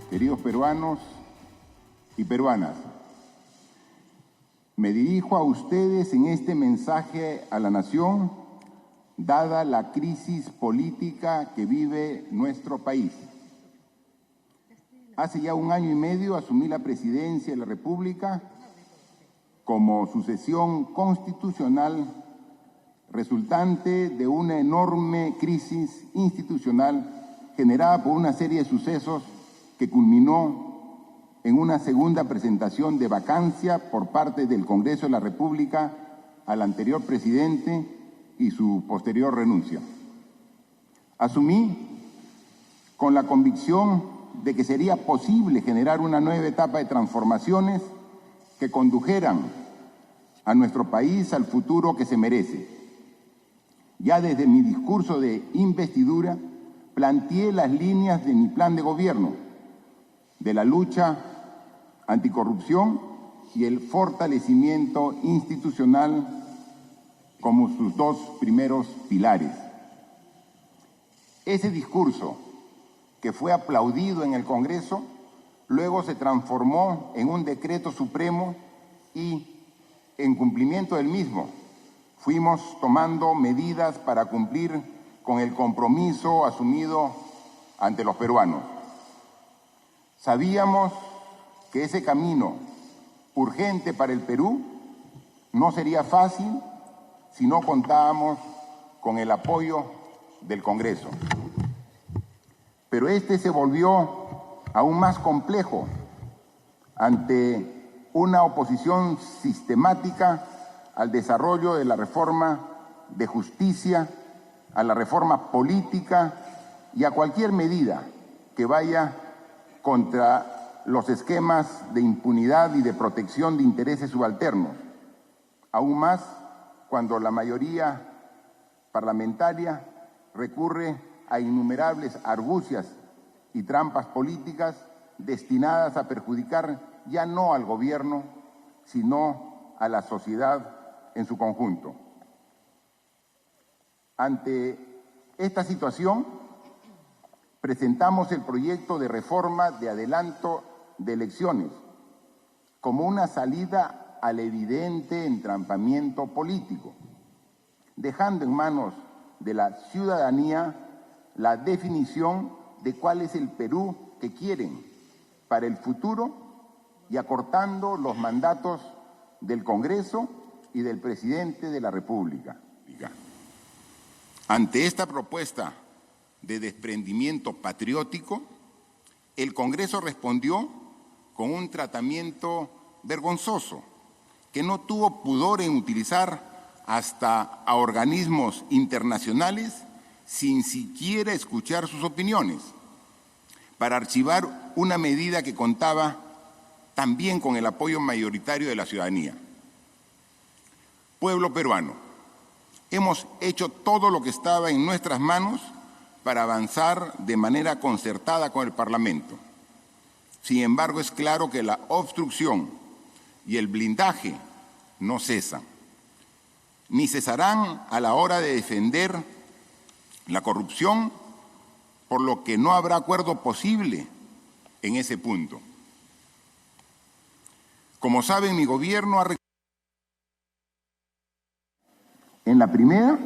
queridos peruanos y peruanas, me dirijo a ustedes en este mensaje a la nación, dada la crisis política que vive nuestro país. Hace ya 1 año y medio asumí la presidencia de la República como sucesión constitucional resultante de una enorme crisis institucional generada por una serie de sucesos que culminó en una segunda presentación de vacancia por parte del Congreso de la República al anterior presidente y su posterior renuncia. Asumí con la convicción de que sería posible generar una nueva etapa de transformaciones que condujeran a nuestro país al futuro que se merece. Ya desde mi discurso de investidura planteé las líneas de mi plan de gobierno, de la lucha anticorrupción y el fortalecimiento institucional como sus 2 primeros pilares. Ese discurso, que fue aplaudido en el Congreso, luego se transformó en un decreto supremo y, en cumplimiento del mismo, fuimos tomando medidas para cumplir con el compromiso asumido ante los peruanos. Sabíamos que ese camino urgente para el Perú no sería fácil si no contábamos con el apoyo del Congreso. Pero este se volvió aún más complejo ante una oposición sistemática al desarrollo de la reforma de justicia, a la reforma política y a cualquier medida que vaya contra los esquemas de impunidad y de protección de intereses subalternos, aún más cuando la mayoría parlamentaria recurre a innumerables argucias y trampas políticas destinadas a perjudicar ya no al gobierno, sino a la sociedad en su conjunto. Ante esta situación, presentamos el proyecto de reforma de adelanto de elecciones como una salida al evidente entrampamiento político, dejando en manos de la ciudadanía la definición de cuál es el Perú que quieren para el futuro y acortando los mandatos del Congreso y del presidente de la República. Ante esta propuesta de desprendimiento patriótico, el Congreso respondió con un tratamiento vergonzoso que no tuvo pudor en utilizar hasta a organismos internacionales sin siquiera escuchar sus opiniones, para archivar una medida que contaba también con el apoyo mayoritario de la ciudadanía. Pueblo peruano, hemos hecho todo lo que estaba en nuestras manos para avanzar de manera concertada con el Parlamento. Sin embargo, es claro que la obstrucción y el blindaje no cesan, ni cesarán a la hora de defender la corrupción, por lo que no habrá acuerdo posible en ese punto. Como saben, mi gobierno ha... En la primera,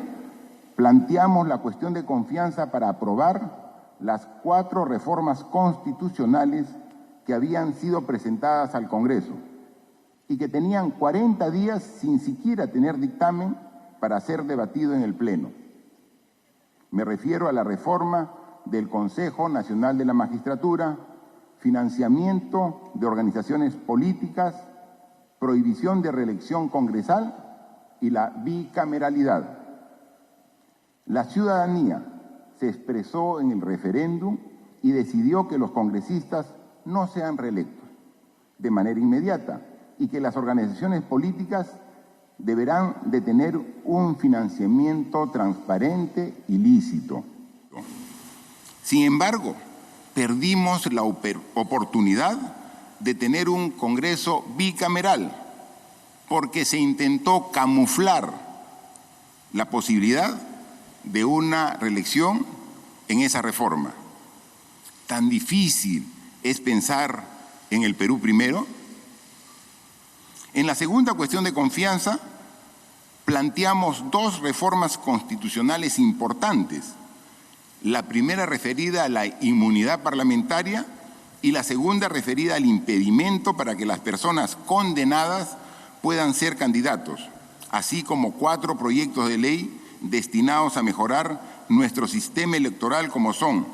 planteamos la cuestión de confianza para aprobar las 4 reformas constitucionales que habían sido presentadas al Congreso y que tenían 40 días sin siquiera tener dictamen para ser debatido en el Pleno. Me refiero a la reforma del Consejo Nacional de la Magistratura, financiamiento de organizaciones políticas, prohibición de reelección congresal y la bicameralidad. La ciudadanía se expresó en el referéndum y decidió que los congresistas no sean reelectos de manera inmediata y que las organizaciones políticas deberán de tener un financiamiento transparente y lícito. Sin embargo, perdimos la oportunidad de tener un Congreso bicameral porque se intentó camuflar la posibilidad de una reelección en esa reforma. Tan difícil es pensar en el Perú primero. En la segunda cuestión de confianza, planteamos dos reformas constitucionales importantes. La primera referida a la inmunidad parlamentaria y la segunda referida al impedimento para que las personas condenadas puedan ser candidatos, así como 4 proyectos de ley destinados a mejorar nuestro sistema electoral, como son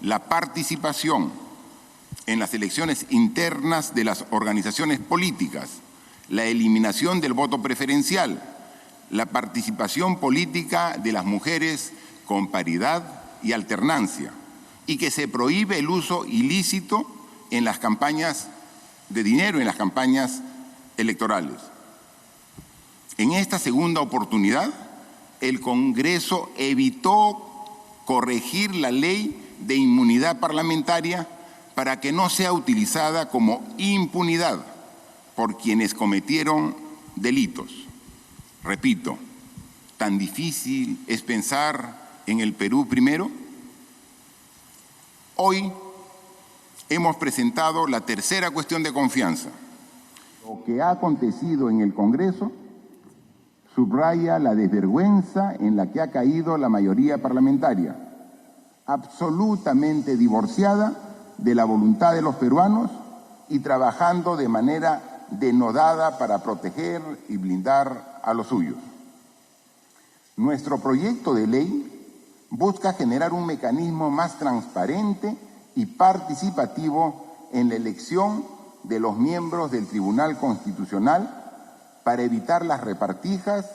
la participación en las elecciones internas de las organizaciones políticas, la eliminación del voto preferencial, la participación política de las mujeres con paridad y alternancia, y que se prohíbe el uso ilícito en las campañas de dinero, en las campañas electorales. En esta segunda oportunidad, el Congreso evitó corregir la ley de inmunidad parlamentaria para que no sea utilizada como impunidad por quienes cometieron delitos. Repito, ¿tan difícil es pensar en el Perú primero? Hoy hemos presentado la tercera cuestión de confianza. Lo que ha acontecido en el Congreso subraya la desvergüenza en la que ha caído la mayoría parlamentaria, absolutamente divorciada de la voluntad de los peruanos y trabajando de manera denodada para proteger y blindar a los suyos. Nuestro proyecto de ley busca generar un mecanismo más transparente y participativo en la elección de los miembros del Tribunal Constitucional para evitar las repartijas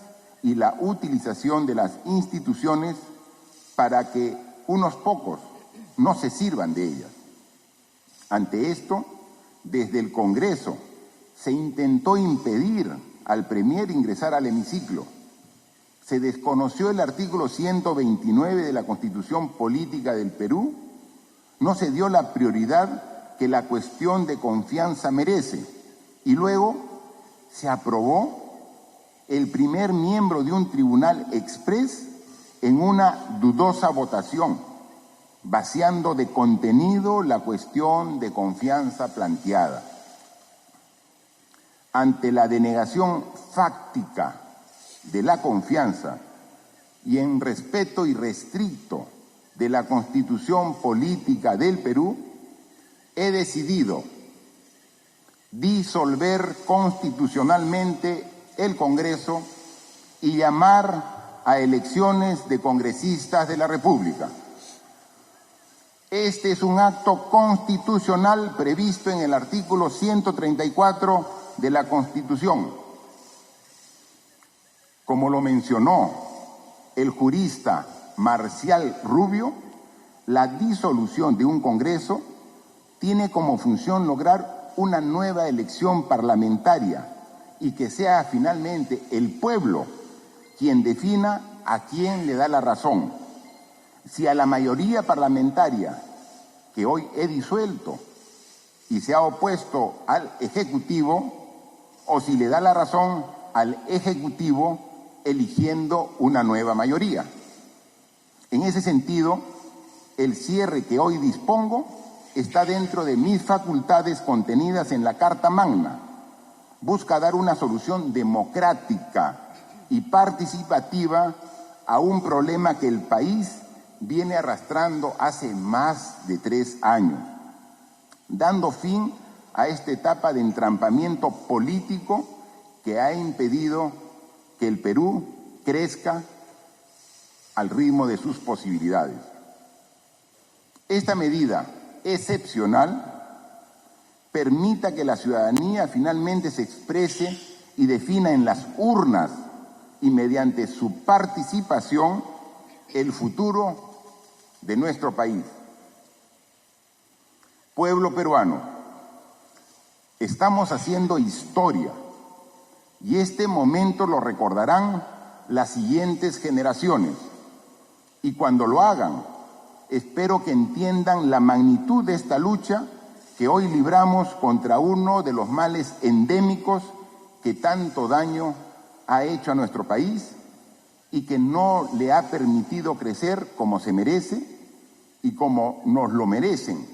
y la utilización de las instituciones para que unos pocos no se sirvan de ellas. Ante esto, desde el Congreso se intentó impedir al Premier ingresar al hemiciclo. Se desconoció el artículo 129 de la Constitución Política del Perú, no se dio la prioridad que la cuestión de confianza merece y luego se aprobó el primer miembro de un tribunal exprés en una dudosa votación, vaciando de contenido la cuestión de confianza planteada. Ante la denegación fáctica de la confianza y en respeto irrestricto de la Constitución Política del Perú, he decidido disolver constitucionalmente el Congreso y llamar a elecciones de congresistas de la República. Este es un acto constitucional previsto en el artículo 134 de la Constitución. Como lo mencionó el jurista Marcial Rubio, la disolución de un Congreso tiene como función lograr una nueva elección parlamentaria y que sea finalmente el pueblo quien defina a quién le da la razón. Si a la mayoría parlamentaria que hoy he disuelto y se ha opuesto al Ejecutivo, o si le da la razón al Ejecutivo eligiendo una nueva mayoría. En ese sentido, el cierre que hoy dispongo está dentro de mis facultades contenidas en la Carta Magna. Busca dar una solución democrática y participativa a un problema que el país viene arrastrando hace más de 3 años, dando fin a esta etapa de entrampamiento político que ha impedido que el Perú crezca al ritmo de sus posibilidades. Esta medida excepcional permita que la ciudadanía finalmente se exprese y defina en las urnas y mediante su participación el futuro de nuestro país. Pueblo peruano, estamos haciendo historia y este momento lo recordarán las siguientes generaciones. Y cuando lo hagan, espero que entiendan la magnitud de esta lucha que hoy libramos contra uno de los males endémicos que tanto daño ha hecho a nuestro país y que no le ha permitido crecer como se merece y como nos lo merecen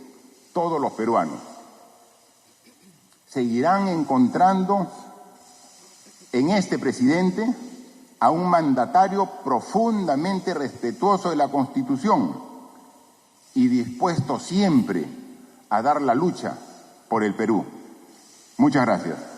todos los peruanos. seguirán encontrando en este presidente a un mandatario profundamente respetuoso de la Constitución y dispuesto siempre a dar la lucha por el Perú. Muchas gracias.